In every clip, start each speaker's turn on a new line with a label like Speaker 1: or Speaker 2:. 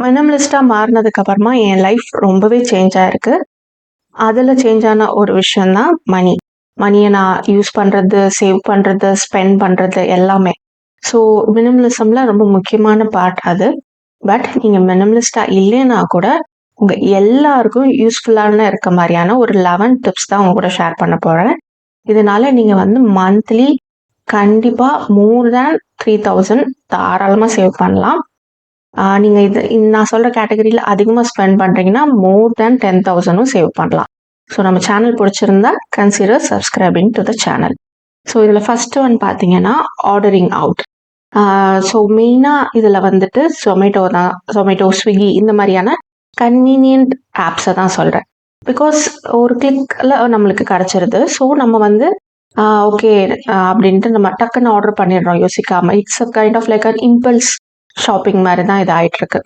Speaker 1: மினிமலிஸ்ட்டாக மாறினதுக்கப்புறமா என் life ரொம்பவே change ஆயிருக்கு. அதில் சேஞ்ச் ஆன ஒரு விஷயம் தான் மணி. மணியை நான் யூஸ் பண்ணுறது, சேவ் பண்ணுறது, ஸ்பெண்ட் பண்ணுறது எல்லாமே. ஸோ மினிமலிசமில் ரொம்ப முக்கியமான பார்ட் அது. பட் நீங்கள் மினிமலிஸ்ட்டாக இல்லைன்னா கூட உங்கள் எல்லாருக்கும் யூஸ்ஃபுல்லான இருக்க மாதிரியான ஒரு 11 டிப்ஸ் தான் உங்க கூட ஷேர் பண்ண போகிறேன். இதனால நீங்கள் வந்து மந்த்லி கண்டிப்பாக மோர் தேன் 3000 தாராளமாக சேவ் பண்ணலாம். நீங்கள் நான் சொல்கிற கேட்டகரியில் அதிகமாக ஸ்பெண்ட் பண்ணுறீங்கன்னா மோர் தேன் 10,000 சேவ் பண்ணலாம். ஸோ நம்ம சேனல் பிடிச்சிருந்தா consider subscribing to the channel. So இதில் ஃபஸ்ட்டு ஒன் பார்த்தீங்கன்னா ஆர்டரிங் அவுட். ஸோ மெயினாக இதில் வந்துட்டு ஜொமேட்டோ, ஸ்விக்கி இந்த மாதிரியான கன்வீனியன்ட் ஆப்ஸை தான் சொல்கிறேன். பிகாஸ் ஒரு கிளிக்கில் நம்மளுக்கு கிடச்சிருது. ஸோ நம்ம வந்து ஓகே அப்படின்ட்டு நம்ம டக்குன்னு ஆர்டர் பண்ணிடுறோம் யோசிக்காமல். It's a kind of like an impulse shopping மாதிரி தான் இது ஆகிட்டுருக்கு.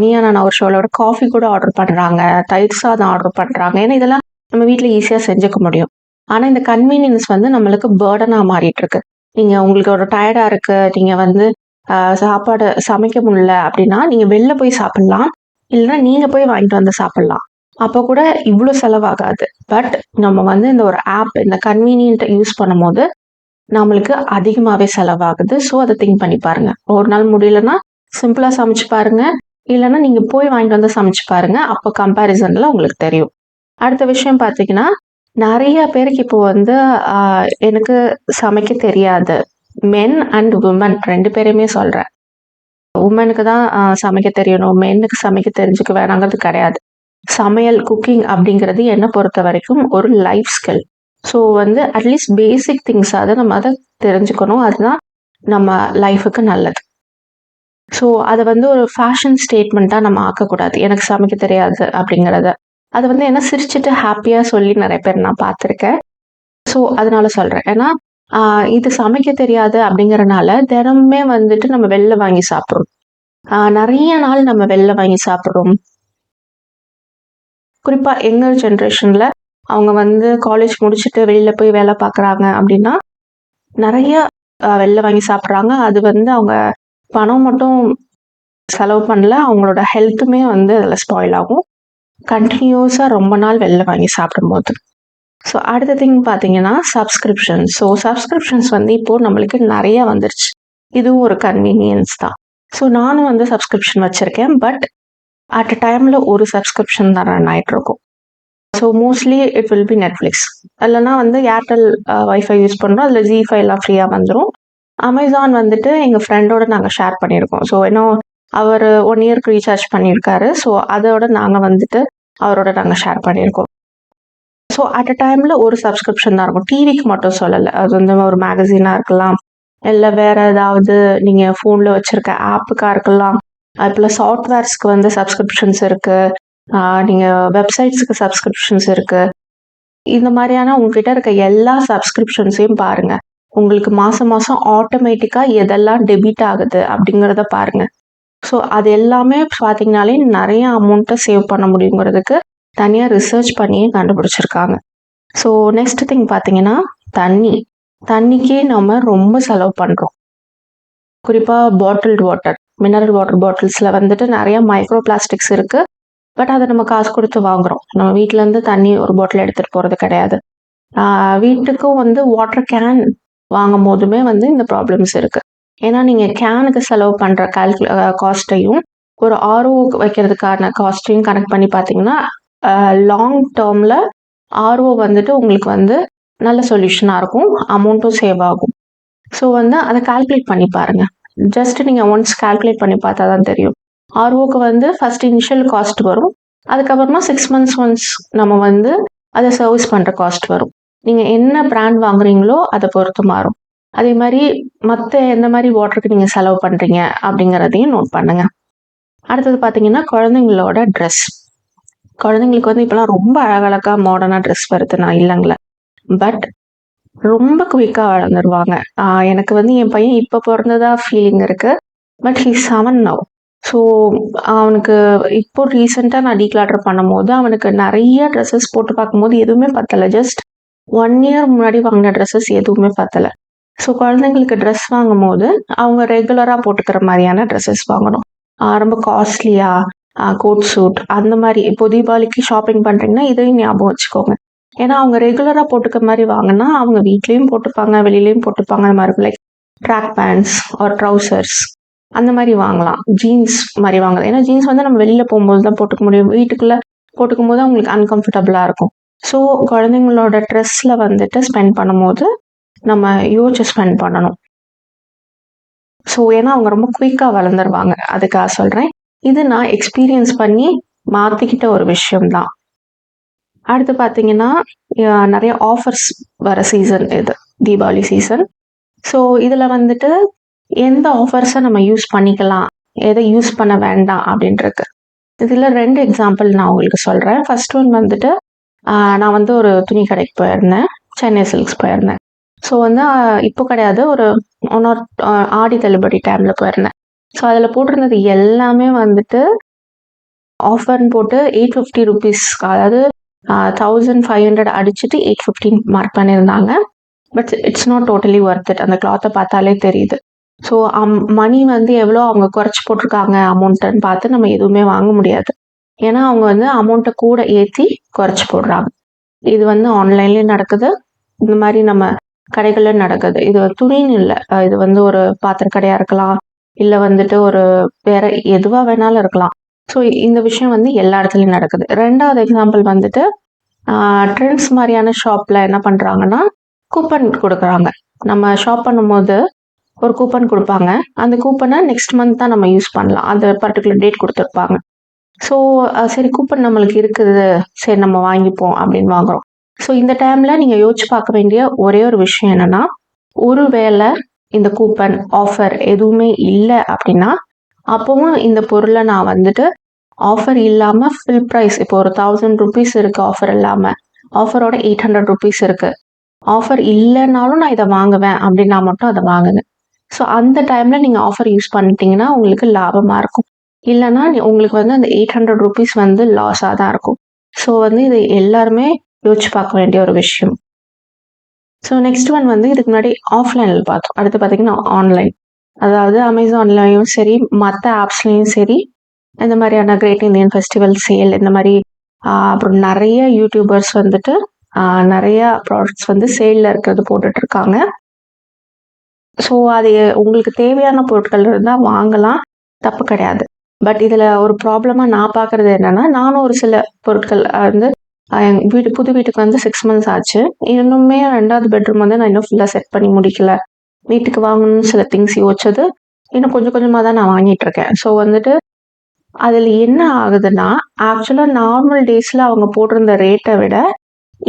Speaker 1: நீயா நான் ஒரு ஷோலோட காஃபி கூட ஆர்டர் பண்ணுறாங்க, தயிர் சாதம் ஆர்டர் பண்ணுறாங்க. ஏன்னா இதெல்லாம் நம்ம வீட்டில் ஈஸியாக செஞ்சுக்க முடியும். ஆனால் இந்த கன்வீனியன்ஸ் வந்து நம்மளுக்கு பேர்டனாக மாறிட்டுருக்கு. நீங்கள் உங்களுக்கு ஒரு டயர்டாக இருக்குது, நீங்கள் வந்து சாப்பாடு சமைக்க முடியல அப்படின்னா நீங்கள் வெளில போய் சாப்பிட்லாம், இல்லைன்னா நீங்கள் போய் வாங்கிட்டு வந்து சாப்பிட்லாம். அப்போ கூட இவ்வளோ செலவாகாது. பட் நம்ம வந்து இந்த ஒரு ஆப், இந்த கன்வீனியன்ட்டை யூஸ் பண்ணும்போது நம்மளுக்கு அதிகமாகவே செலவாகுது. ஸோ அதை திங்க் பண்ணி பாருங்க. ஒரு நாள் முடியலன்னா சிம்பிளாக சமைச்சு பாருங்க, இல்லைன்னா நீங்கள் போய் வாங்கிட்டு வந்து சமைச்சு பாருங்க. அப்போ கம்பேரிசனில் உங்களுக்கு தெரியும். அடுத்த விஷயம் பார்த்தீங்கன்னா, நிறைய பேருக்கு இப்போ வந்து எனக்கு சமைக்க தெரியாது. மென் அண்ட் உமன் 2 பேரையுமே சொல்கிறேன். உமனுக்கு தான் சமைக்க தெரியணும், மென்னுக்கு சமைக்க தெரிஞ்சுக்க வேணாங்கிறது கிடையாது. சமையல், குக்கிங் அப்படிங்கிறது என்னை பொறுத்த வரைக்கும் ஒரு லைஃப் ஸ்கில். ஸோ வந்து அட்லீஸ்ட் பேசிக் திங்ஸாவது நம்ம அதை தெரிஞ்சுக்கணும். அதுதான் நம்ம லைஃபுக்கு நல்லது. ஸோ அதை வந்து ஒரு ஃபேஷன் ஸ்டேட்மெண்ட்டாக நம்ம ஆக்கக்கூடாது, எனக்கு சமைக்க தெரியாது அப்படிங்கிறத. அதை வந்து என்ன சிரிச்சுட்டு ஹாப்பியாக சொல்லி நிறைய பேர் நான் பார்த்துருக்கேன். ஸோ அதனால சொல்கிறேன். ஏன்னா இது சமைக்க தெரியாது அப்படிங்கிறனால தினமுமே வந்துட்டு நம்ம வெளில வாங்கி சாப்பிட்றோம். நிறைய நாள் நம்ம வெளில வாங்கி சாப்பிட்றோம். குறிப்பாக எங்கள் ஜென்ரேஷனில் அவங்க வந்து காலேஜ் முடிச்சுட்டு வெளியில் போய் வேலை பார்க்குறாங்க அப்படின்னா நிறைய வெளில வாங்கி சாப்பிட்றாங்க. அது வந்து அவங்க பணம் மட்டும் செலவு பண்ணல, அவங்களோட ஹெல்த்துமே வந்து அதில் ஸ்பாயில் ஆகும் கண்டினியூஸாக ரொம்ப நாள் வெளில வாங்கி சாப்பிடும்போது. ஸோ அடுத்த திங் பார்த்தீங்கன்னா சப்ஸ்கிரிப்ஷன்ஸ். ஸோ சப்ஸ்கிரிப்ஷன்ஸ் வந்து இப்போது நம்மளுக்கு நிறையா வந்துருச்சு. இதுவும் ஒரு கன்வீனியன்ஸ் தான். ஸோ நானும் வந்து சப்ஸ்கிரிப்ஷன் வச்சுருக்கேன். பட் அட் அ டைமில் ஒரு சப்ஸ்கிரிப்ஷன் தான் ரன் ஆகிட்ருக்கும். So mostly it will be Netflix, இல்லைனா வந்து ஏர்டெல் வைஃபை யூஸ் பண்ணுறோம், அதில் ஜி5 எல்லாம் ஃப்ரீயாக வந்துடும். அமேசான் வந்துட்டு எங்கள் ஃப்ரெண்டோட நாங்கள் ஷேர் பண்ணியிருக்கோம். ஸோ இன்னும் அவர் 1 இயர்க்கு ரீசார்ஜ் பண்ணியிருக்காரு. ஸோ அதோட நாங்கள் வந்துட்டு அவரோட நாங்கள் ஷேர் பண்ணியிருக்கோம். ஸோ அட் அ டைமில் ஒரு சப்ஸ்கிரிப்ஷன் தான் இருக்கும். டிவிக்கு மட்டும் சொல்லலை, அது வந்து ஒரு மேகசினாக இருக்கலாம், இல்லை வேறு ஏதாவது நீங்கள் ஃபோனில் வச்சுருக்க ஆப்புக்காக இருக்கலாம். அதில் சாஃப்ட்வேர்ஸ்க்கு வந்து சப்ஸ்கிரிப்ஷன்ஸ் இருக்குது, நீங்கள் வெப்சைட்ஸுக்கு சப்ஸ்கிரிப்ஷன்ஸ் இருக்குது. இந்த மாதிரியான உங்ககிட்ட இருக்க எல்லா சப்ஸ்கிரிப்ஷன்ஸையும் பாருங்கள். உங்களுக்கு மாதம் மாதம் ஆட்டோமேட்டிக்காக எதெல்லாம் டெபிட் ஆகுது அப்படிங்கிறத பாருங்கள். ஸோ அது எல்லாமே பார்த்தீங்கனாலே நிறைய அமௌண்ட்டை சேவ் பண்ண முடியுங்கிறதுக்கு தனியாக ரிசர்ச் பண்ணியே கண்டுபிடிச்சிருக்காங்க. ஸோ நெக்ஸ்ட் திங் பார்த்தீங்கன்னா தண்ணிக்கே நம்ம ரொம்ப செலவு பண்ணுறோம். குறிப்பாக பாட்டில்டு வாட்டர், மினரல் வாட்டர் பாட்டில்ஸில் வந்துட்டு நிறைய மைக்ரோ பிளாஸ்டிக்ஸ் இருக்குது. பட் அதை நம்ம காசு கொடுத்து வாங்குகிறோம். நம்ம வீட்டிலேருந்து தண்ணி ஒரு பாட்டில் எடுத்துகிட்டு போகிறது கிடையாது. வீட்டுக்கும் வந்து வாட்டர் கேன் வாங்கும் போதுமே வந்து இந்த ப்ராப்ளம்ஸ் இருக்குது. ஏன்னா நீங்கள் கேனுக்கு செலவு பண்ணுற காஸ்ட்டையும் ஒரு ஆர்ஓ வைக்கிறதுக்கான காஸ்ட்டையும் கனெக்ட் பண்ணி பார்த்தீங்கன்னா லாங் டேர்மில் ஆர்ஓ வந்துட்டு உங்களுக்கு வந்து நல்ல சொல்யூஷனாக இருக்கும், அமௌண்ட்டும் சேவ் ஆகும். ஸோ வந்து அதை கால்குலேட் பண்ணி பாருங்கள். ஜஸ்ட் நீங்கள் ஒன்ஸ் கால்குலேட் பண்ணி பார்த்தா தான் தெரியும். ஆர்ஓக்கு வந்து ஃபர்ஸ்ட் இனிஷியல் காஸ்ட் வரும், அதுக்கப்புறமா 6 months ஒன்ஸ் நம்ம வந்து அதை சர்வீஸ் பண்ணுற காஸ்ட் வரும். நீங்கள் என்ன பிராண்ட் வாங்குறீங்களோ அதை பொறுத்து மாறும். அதே மாதிரி மற்ற எந்த மாதிரி வாட்டருக்கு நீங்கள் செலவு பண்ணுறீங்க அப்படிங்கிறதையும் நோட் பண்ணுங்கள். அடுத்தது பார்த்தீங்கன்னா குழந்தைங்களோட ட்ரெஸ். குழந்தைங்களுக்கு வந்து இப்போலாம் ரொம்ப அழகழகாக மாடர்னாக ட்ரெஸ் வருது, நான் இல்லைங்களே. பட் ரொம்ப குயிக்காக வளர்ந்துருவாங்க. எனக்கு வந்து என் பையன் இப்போ பிறந்ததா ஃபீலிங் இருக்குது. But he 7 now. ஸோ அவனுக்கு இப்போ ரீசெண்டாக நான் டீக்ளாட்டர் பண்ணும்போது அவனுக்கு நிறைய ட்ரெஸ்ஸஸ் போட்டு பார்க்கும்போது எதுவுமே பத்தலை. ஜஸ்ட் 1 year முன்னாடி வாங்கின ட்ரெஸ்ஸஸ் எதுவுமே பத்தலை. ஸோ குழந்தைங்களுக்கு ட்ரெஸ் வாங்கும் போது அவங்க ரெகுலராக போட்டுக்கிற மாதிரியான ட்ரெஸ்ஸஸ் வாங்கணும். ரொம்ப காஸ்ட்லியா கோட் சூட் அந்த மாதிரி இப்போ தீபாவளிக்கு ஷாப்பிங் பண்ணுறீங்கன்னா இதையும் ஞாபகம் வச்சுக்கோங்க. ஏன்னா அவங்க ரெகுலராக போட்டுக்க மாதிரி வாங்கினா அவங்க வீட்லேயும் போட்டுப்பாங்க, வெளியிலையும் போட்டுப்பாங்க. அந்த மாதிரி லைக் ட்ராக் பேண்ட்ஸ் ஒரு ட்ரௌசர்ஸ் அந்த மாதிரி வாங்கலாம். ஜீன்ஸ் மாதிரி வாங்கலாம். ஏன்னா ஜீன்ஸ் வந்து நம்ம வெளியில் போகும்போது தான் போட்டுக்க முடியும். வீட்டுக்குள்ளே போட்டுக்கும் போது அவங்களுக்கு அன்கம்ஃபர்டபுளாக இருக்கும். ஸோ குழந்தைங்களோட ட்ரெஸ்ஸில் வந்துட்டு ஸ்பெண்ட் பண்ணும்போது நம்ம யோசிச்சு ஸ்பெண்ட் பண்ணணும். ஸோ ஏன்னா அவங்க ரொம்ப குயிக்காக வளர்ந்துருவாங்க. அதுக்காக சொல்கிறேன். இது நான் எக்ஸ்பீரியன்ஸ் பண்ணி மாற்றிக்கிட்ட ஒரு விஷயம்தான். அடுத்து பார்த்தீங்கன்னா நிறைய ஆஃபர்ஸ் வர சீசன் இது தீபாவளி சீசன். ஸோ இதில் வந்துட்டு எந்த ஆஃபர்ஸை நம்ம யூஸ் பண்ணிக்கலாம், எதை யூஸ் பண்ண வேண்டாம் அப்படின்றது. இதில் 2 எக்ஸாம்பிள் நான் உங்களுக்கு சொல்கிறேன். ஃபர்ஸ்ட் ஒன் வந்துட்டு நான் வந்து ஒரு துணி கடைக்கு போயிருந்தேன். சென்னை சில்க்ஸ் போயிருந்தேன். ஸோ வந்து இப்போ கிடையாது, ஒரு 1 or ஆடி தள்ளுபடி டைமில் போயிருந்தேன். ஸோ அதில் போட்டிருந்தது எல்லாமே வந்துட்டு ஆஃபர்னு போட்டு 850 ருபீஸ், அதாவது 1500 அடிச்சுட்டு 850 மார்க் பண்ணியிருந்தாங்க. But it's not totally worth it. அந்த கிளாத்தை பார்த்தாலே தெரியுது. ஸோ மணி வந்து எவ்வளோ அவங்க குறைச்சி போட்டிருக்காங்க அமௌண்ட்டுன்னு பார்த்து நம்ம எதுவுமே வாங்க முடியாது. ஏன்னா அவங்க வந்து அமௌண்ட்டை கூட ஏற்றி குறைச்சி போடுறாங்க. இது வந்து ஆன்லைன்லேயும் நடக்குது, இந்த மாதிரி நம்ம கடைகளில் நடக்குது. இது துணின்னு இல்லை, இது வந்து ஒரு பாத்திர கடையாக இருக்கலாம், இல்லை வந்துட்டு ஒரு வேற எதுவாக வேணாலும் இருக்கலாம். ஸோ இந்த விஷயம் வந்து எல்லா இடத்துலையும் நடக்குது. 2வது எக்ஸாம்பிள் வந்துட்டு ட்ரெண்ட்ஸ் மாதிரியான ஷாப்பில் என்ன பண்ணுறாங்கன்னா கூப்பன் கொடுக்குறாங்க. நம்ம ஷாப் பண்ணும்போது ஒரு கூப்பன் கொடுப்பாங்க. அந்த கூப்பனை நெக்ஸ்ட் மந்த் தான் நம்ம யூஸ் பண்ணலாம். அந்த பர்டிகுலர் டேட் கொடுத்துருப்பாங்க. ஸோ சரி கூப்பன் நம்மளுக்கு இருக்குது, சரி நம்ம வாங்கிப்போம் அப்படின்னு வாங்குறோம். ஸோ இந்த டைமில் நீங்கள் யோசிச்சு பார்க்க வேண்டிய ஒரே ஒரு விஷயம் என்னென்னா, ஒருவேளை இந்த கூப்பன் ஆஃபர் எதுவுமே இல்லை அப்படின்னா அப்போவும் இந்த பொருளை நான் வந்துட்டு ஆஃபர் இல்லாமல் ஃபில் ப்ரைஸ், இப்போ ஒரு 1000 ருபீஸ் இருக்குது ஆஃபர் இல்லாமல், ஆஃபரோட 800 ருபீஸ் இருக்குது, ஆஃபர் இல்லைன்னாலும் நான் இதை வாங்குவேன் அப்படின்னா மட்டும் அதை வாங்குங்க. ஸோ அந்த டைமில் நீங்கள் ஆஃபர் யூஸ் பண்ணிட்டீங்கன்னா உங்களுக்கு லாபமாக இருக்கும். இல்லைன்னா உங்களுக்கு வந்து அந்த 800 ருபீஸ் வந்து லாஸாக தான் இருக்கும். ஸோ வந்து இது எல்லாருமே யோசிச்சு பார்க்க வேண்டிய ஒரு விஷயம். ஸோ நெக்ஸ்ட் ஒன் வந்து இதுக்கு முன்னாடி ஆஃப்லைனில் பார்த்தோம். அடுத்து பார்த்தீங்கன்னா ஆன்லைன், அதாவது அமேசான்லையும் சரி மற்ற ஆப்ஸ்லையும் சரி இந்த மாதிரியான கிரேட் இந்தியன் ஃபெஸ்டிவல் சேல் இந்த மாதிரி அப்புறம் நிறைய யூடியூபர்ஸ் வந்துட்டு நிறைய ப்ராடக்ட்ஸ் வந்து சேலில் இருக்கிறது போட்டுட்ருக்காங்க. ஸோ அது உங்களுக்கு தேவையான பொருட்கள் இருந்தால் வாங்கலாம், தப்பு கிடையாது. பட் இதில் ஒரு ப்ராப்ளமாக நான் பார்க்குறது என்னென்னா, நானும் ஒரு சில பொருட்கள் வந்து எங்கள் புது வீட்டுக்கு வந்து 6 months ஆச்சு. இன்னுமே 2வது பெட்ரூம் வந்து நான் இன்னும் ஃபுல்லாக செட் பண்ணி முடிக்கல. வீட்டுக்கு வாங்கணும்னு சில திங்ஸ் யோசிச்சது இன்னும் கொஞ்சம் கொஞ்சமாக தான் நான் வாங்கிட்டுருக்கேன். ஸோ வந்துட்டு அதில் என்ன ஆகுதுன்னா, ஆக்சுவலாக நார்மல் டேஸில் அவங்க போட்டிருந்த ரேட்டை விட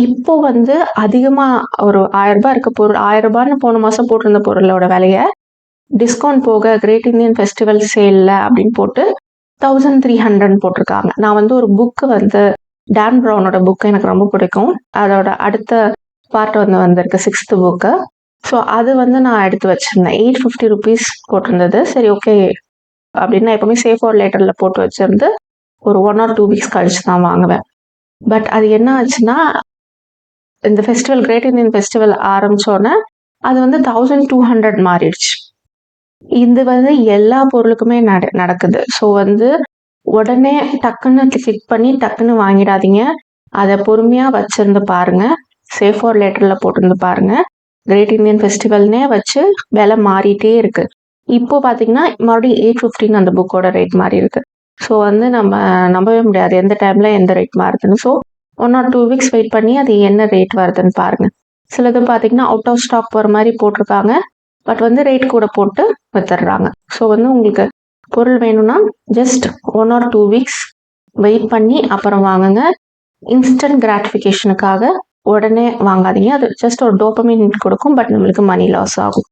Speaker 1: இப்போ வந்து அதிகமாக ஒரு 1000 ரூபாய் இருக்க பொருள் 1000 ரூபான்னு போன மாதம் போட்டிருந்த பொருளோட விலையை டிஸ்கவுண்ட் போக கிரேட் இந்தியன் ஃபெஸ்டிவல் சேலில் அப்படின்னு போட்டு 1300 போட்டிருக்காங்க. நான் வந்து ஒரு புக்கு வந்து டான் ப்ரௌனோட புக்கு எனக்கு ரொம்ப பிடிக்கும். அதோட அடுத்த பார்ட் வந்து வந்திருக்கு 6th புக்கு. ஸோ அது வந்து நான் எடுத்து வச்சிருந்தேன். 850 ருபீஸ் போட்டிருந்தது. சரி ஓகே அப்படின்னு நான் எப்பவுமே சேஃப் ஆர் லேட்டரில் போட்டு வச்சிருந்து ஒரு 1 or 2 வீக்ஸ் கழிச்சு தான் வாங்குவேன். பட் அது என்ன ஆச்சுன்னா, இந்த ஃபெஸ்டிவல் கிரேட் இந்தியன் ஃபெஸ்டிவல் ஆரம்பிச்சோன்னே அது வந்து 1200 மாறிடுச்சு. இது வந்து எல்லா பொருளுக்குமே நடக்குது. ஸோ வந்து உடனே டக்குன்னு கிளிக் பண்ணி டக்குன்னு வாங்கிடாதீங்க. அதை பொறுமையாக வச்சிருந்து பாருங்க. சேஃப் ஆர் லேட்டரில் போட்டிருந்து பாருங்க. கிரேட் இந்தியன் ஃபெஸ்டிவல்னே வச்சு விலை மாறிட்டே இருக்கு. இப்போ பார்த்தீங்கன்னா மறுபடியும் 850 அந்த புக்கோட ரேட் மாறி இருக்கு. ஸோ வந்து நம்ம நம்பவே முடியாது எந்த டைமில் எந்த ரேட் மாறுதுன்னு. ஸோ 1 or 2 வீக்ஸ் வெயிட் பண்ணி அது என்ன ரேட் வருதுன்னு பாருங்கள். சிலது பார்த்தீங்கன்னா அவுட் ஆஃப் ஸ்டாக் போகிற மாதிரி போட்டிருக்காங்க, பட் வந்து ரேட் கூட போட்டு வித்துடுறாங்க. ஸோ வந்து உங்களுக்கு பொருள் வேணும்னா ஜஸ்ட் 1 or 2 வீக்ஸ் வெயிட் பண்ணி அப்புறம் வாங்குங்க. இன்ஸ்டன்ட் கிராட்டிஃபிகேஷனுக்காக உடனே வாங்காதீங்க. அது ஜஸ்ட் ஒரு டோபமைன் கொடுக்கும், பட் நம்மளுக்கு மணி லாஸ் ஆகும்.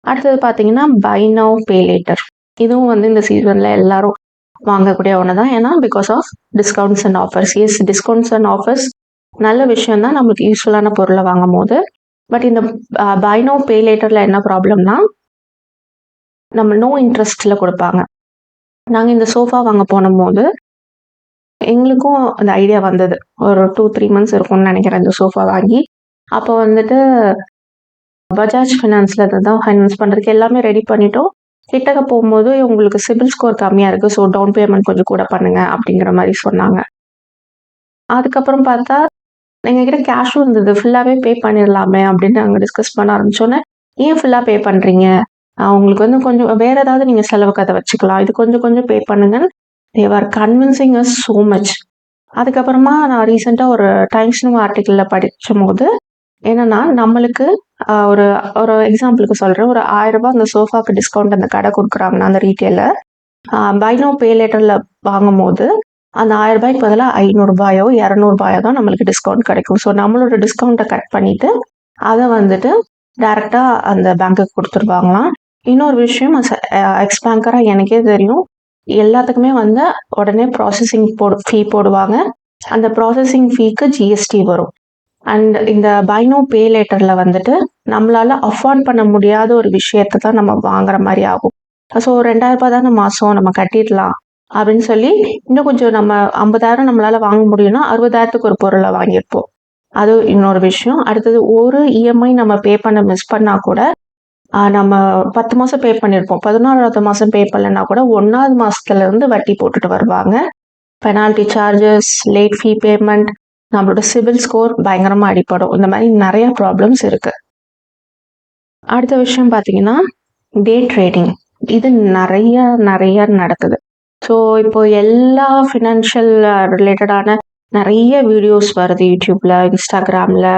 Speaker 1: அடுத்தது பார்த்தீங்கன்னா பை நவ் பே லேட்டர். இதுவும் வந்து இந்த சீசனில் எல்லாரும் வாங்கக்கூடிய ஒன்று தான். ஏன்னா because of discounts and offers. Yes, discounts and offers நல்ல விஷயம் தான் நம்மளுக்கு யூஸ்ஃபுல்லான பொருளை வாங்கும் போது. பட் இந்த பை நவ் பே லேட்டரில் என்ன ப்ராப்ளம்னா, நம்ம நோ இன்ட்ரெஸ்டில் கொடுப்பாங்க. நாங்கள் இந்த சோஃபா வாங்க போனபோது எங்களுக்கும் அந்த ஐடியா வந்தது. ஒரு 2-3 months இருக்கும்னு நினைக்கிறேன் இந்த சோஃபா வாங்கி. அப்போ வந்துட்டு பஜாஜ் ஃபினான்ஸில் தான் ஃபைனான்ஸ் பண்ணுறதுக்கு எல்லாமே ரெடி பண்ணிட்டோம். கிட்டக்க போகும்போது உங்களுக்கு சிபில் ஸ்கோர் கம்மியாக இருக்குது, ஸோ டவுன் பேமெண்ட் கொஞ்சம் கூட பண்ணுங்க அப்படிங்கிற மாதிரி சொன்னாங்க. அதுக்கப்புறம் பார்த்தா எங்ககிட்ட கேஷும் இருந்தது, ஃபுல்லாகவே பே பண்ணிடலாமே அப்படின்னு நாங்கள் டிஸ்கஸ் பண்ண ஆரம்பிச்சோன்னே, ஏன் ஃபுல்லாக பே பண்ணுறீங்க, உங்களுக்கு வந்து கொஞ்சம் வேற ஏதாவது நீங்கள் செலவுக்கு அதை வச்சுக்கலாம், இது கொஞ்சம் கொஞ்சம் பே பண்ணுங்கன்னு தேவர் கன்வின்சிங் அஸ் ஸோ மச். அதுக்கப்புறமா நான் ரீசெண்டாக ஒரு டைம்ஸ் நியூ ஆர்டிக்கிளில் படிக்கும் போது என்னன்னா, நம்மளுக்கு ஒரு ஒரு எக்ஸாம்பிளுக்கு சொல்கிறேன், ஒரு 1000 ரூபாய் அந்த சோஃபாக்கு டிஸ்கவுண்ட் அந்த கடை கொடுக்குறாங்கன்னா அந்த ரீட்டெயிலர், பை நோ பே லேட்டரில் வாங்கும்போது அந்த 1000 ரூபாய்க்கு பதிலாக 500 ரூபாயோ 200 ரூபாயோ தான் நம்மளுக்கு டிஸ்கவுண்ட் கிடைக்கும். ஸோ நம்மளோட டிஸ்கவுண்ட்டை கட் பண்ணிட்டு அதை வந்துட்டு டைரெக்டாக அந்த பேங்க்குக்கு கொடுத்துருவாங்களாம். இன்னொரு விஷயம், எக்ஸ் பேங்கராக எனக்கே தெரியும், எல்லாத்துக்குமே வந்து உடனே ப்ராசஸிங் ஃபீ போடுவாங்க. அந்த ப்ராசஸிங் ஃபீக்கு ஜிஎஸ்டி வரும். அண்ட் இந்த பை நோ பே லேட்டரில் வந்துட்டு நம்மளால அஃபோர்ட் பண்ண முடியாத ஒரு விஷயத்தை தான் நம்ம வாங்குற மாதிரி ஆகும். ஸோ 2000 ரூபாய் தானே மாதம் நம்ம கட்டிடலாம் அப்படின்னு சொல்லி இன்னும் கொஞ்சம் நம்ம 50,000 நம்மளால வாங்க முடியும்னா 60,000க்கு ஒரு பொருளை வாங்கியிருப்போம். அது இன்னொரு விஷயம். அடுத்தது ஒரு இஎம்ஐ நம்ம பே பண்ண மிஸ் பண்ணா கூட நம்ம 10 மாதம் பே பண்ணியிருப்போம், 11வது மாதம் பே பண்ணலன்னா கூட 1வது மாதத்துல இருந்து வட்டி போட்டுட்டு வருவாங்க. பெனால்ட்டி சார்ஜஸ், லேட் ஃபீ பேமெண்ட், நம்மளோட சிபில் ஸ்கோர் பயங்கரமாக அடிப்படும். இந்த மாதிரி நிறைய ப்ராப்ளம்ஸ் இருக்கு. அடுத்த விஷயம் பார்த்தீங்கன்னா டே ட்ரேடிங். இது நிறைய நடக்குது. ஸோ இப்போ எல்லா ஃபினான்ஷியல் ரிலேட்டடான நிறைய வீடியோஸ் வருது யூடியூப்ல, இன்ஸ்டாகிராமில்,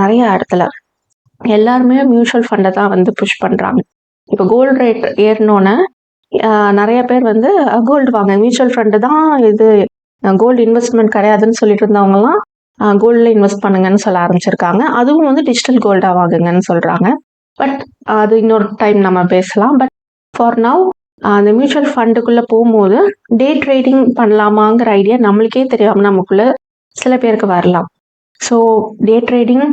Speaker 1: நிறைய இடத்துல எல்லாருமே மியூச்சுவல் ஃபண்டை தான் வந்து புஷ் பண்ணுறாங்க. இப்போ கோல்டு ரேட் ஏறினோன்னே நிறைய பேர் வந்து கோல்டு வாங்க, மியூச்சுவல் ஃபண்டு தான் இது, கோல்டு இன்வெஸ்ட்மெண்ட் கிடையாதுன்னு சொல்லிட்டு இருந்தவங்கலாம் கோல்டில் இன்வெஸ்ட் பண்ணுங்கன்னு சொல்ல ஆரம்பிச்சிருக்காங்க. அதுவும் வந்து டிஜிட்டல் கோல்டாக வாங்குங்கன்னு சொல்கிறாங்க. பட் அது இன்னொரு டைம் நம்ம பேசலாம். பட் ஃபார் நவ் அந்த மியூச்சுவல் ஃபண்டுக்குள்ளே போகும்போது டே ட்ரேடிங் பண்ணலாமாங்கிற ஐடியா நம்மளுக்கே தெரியாமல் நமக்குள்ள சில பேருக்கு வரலாம். ஸோ டே ட்ரேடிங்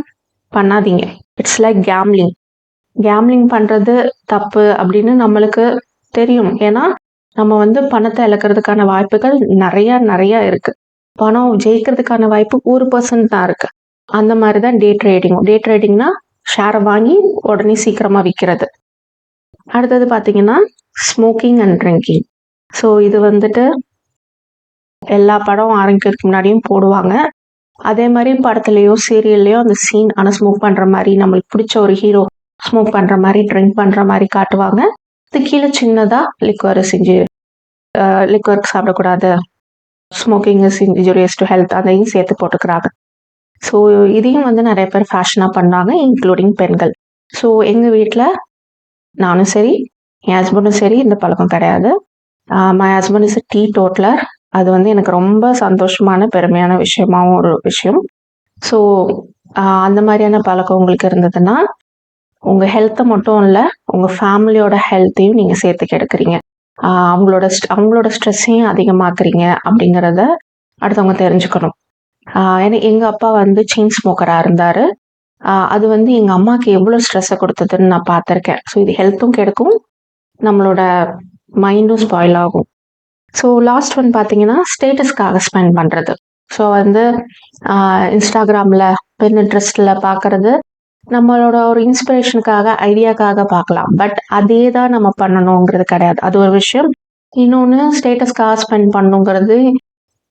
Speaker 1: பண்ணாதீங்க. It's like gambling. கேம்லிங் பண்ணுறது தப்பு அப்படின்னு நம்மளுக்கு தெரியும். ஏன்னா நம்ம வந்து பணத்தை இழக்கிறதுக்கான வாய்ப்புகள் நிறைய இருக்கு. பணம் ஜெயிக்கிறதுக்கான வாய்ப்பு 1% தான் இருக்கு. அந்த மாதிரி தான் டே ட்ரேடிங். டே ட்ரேடிங்னா ஷேரை வாங்கி உடனே சீக்கிரமா விற்கிறது. அடுத்தது பார்த்தீங்கன்னா ஸ்மோக்கிங் அண்ட் ட்ரிங்கிங். ஸோ இது வந்துட்டு எல்லா படம் ஆரம்பிக்கிறதுக்கு முன்னாடியும் போடுவாங்க. அதே மாதிரி படத்துலையோ சீரியல்லையோ அந்த சீன் ஆனால் ஸ்மோக் பண்ணுற மாதிரி, நம்மளுக்கு பிடிச்ச ஒரு ஹீரோ ஸ்மோக் பண்ணுற மாதிரி, ட்ரிங்க் பண்ணுற மாதிரி காட்டுவாங்க. இது கீழே சின்னதாக லிக்வர் சாப்பிடக்கூடாது, smoking is injurious to health, அதையும் சேர்த்து போட்டுக்கிறாங்க. ஸோ இதையும் வந்து நிறைய பேர் ஃபேஷனாக பண்ணாங்க, இன்க்ளூடிங் பெண்கள். ஸோ எங்கள் வீட்டில் நானும் சரி என் ஹஸ்பண்டும் சரி இந்த பழக்கம் கிடையாது. My husband is tea totaller. அது வந்து எனக்கு ரொம்ப சந்தோஷமான பெருமையான விஷயமாகவும் ஒரு விஷயம். ஸோ அந்த மாதிரியான பழக்கம் உங்களுக்கு இருந்ததுன்னா உங்கள் ஹெல்த்தை மட்டும் இல்லை, உங்கள் ஃபேமிலியோட ஹெல்த்தையும் நீங்கள் சேர்த்து கெடுக்கிறீங்க. அவங்களோட ஸ்ட்ரெஸ்ஸையும் அதிகமாக்குறீங்க அப்படிங்கிறத அடுத்தவங்க தெரிஞ்சுக்கணும். ஏன்னா எங்கள் அப்பா வந்து செயின் ஸ்மோக்கராக இருந்தார். அது வந்து எங்கள் அம்மாவுக்கு எவ்வளோ ஸ்ட்ரெஸ்ஸை கொடுத்ததுன்னு நான் பார்த்துருக்கேன். ஸோ இது ஹெல்த்தும் கெடுக்கும், நம்மளோட மைண்டும் ஸ்பாயில் ஆகும். ஸோ லாஸ்ட் ஒன் பார்த்தீங்கன்னா ஸ்டேட்டஸ்க்காக ஸ்பெண்ட் பண்ணுறது. ஸோ வந்து இன்ஸ்டாகிராமில், பின்ட்ரெஸ்ட்டில் பார்க்குறது நம்மளோட ஒரு இன்ஸ்பிரேஷனுக்காக, ஐடியாக்காக பார்க்கலாம். பட் அதே தான் நம்ம பண்ணணுங்கிறது கிடையாது. அது ஒரு விஷயம். இன்னொன்று, ஸ்டேட்டஸ்க்காக ஸ்பெண்ட் பண்ணுங்கிறது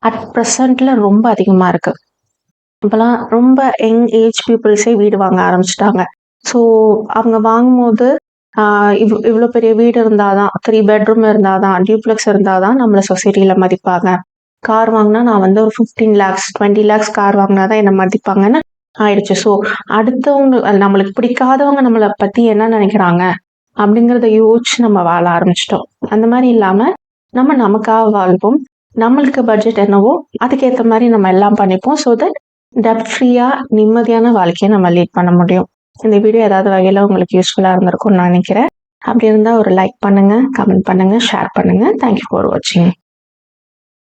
Speaker 1: அட் ப்ரெசண்ட்ல ரொம்ப அதிகமாக இருக்கு. இப்போலாம் ரொம்ப யங் ஏஜ் பீப்புள்ஸே வீடு வாங்க ஆரம்பிச்சிட்டாங்க. ஸோ அவங்க வாங்கும்போது இவ்வளோ பெரிய வீடு இருந்தால் தான், 3 பெட்ரூம் இருந்தால் தான், டியூப்ளெக்ஸ் இருந்தால் தான் நம்மளை சொசைட்டியில் மதிப்பாங்க. கார் வாங்கினா நான் வந்து ஒரு 15 lakhs 20 lakhs கார் வாங்கினா தான் என்னை மதிப்பாங்கன்னு ஆயிடுச்சு. ஸோ அடுத்தவங்க, நம்மளுக்கு பிடிக்காதவங்க நம்மளை பற்றி என்ன நினைக்கிறாங்க அப்படிங்கிறத யோசிச்சு நம்ம வாழ ஆரம்பிச்சிட்டோம். அந்த மாதிரி இல்லாமல் நம்ம நமக்காக வாழ்வோம். நம்மளுக்கு பட்ஜெட் என்னவோ அதுக்கேற்ற மாதிரி நம்ம எல்லாம் பண்ணிப்போம். ஸோ தட் டெப்ட் ஃப்ரீயாக நிம்மதியான வாழ்க்கையை நம்ம லீட் பண்ண முடியும். இந்த வீடியோ ஏதாவது வகையில் உங்களுக்கு யூஸ்ஃபுல்லாக இருந்திருக்கும்னு நான் நினைக்கிறேன். அப்படி இருந்தால் ஒரு லைக் பண்ணுங்கள், கமெண்ட் பண்ணுங்கள், ஷேர் பண்ணுங்கள். தேங்க்யூ ஃபார் வாட்சிங்.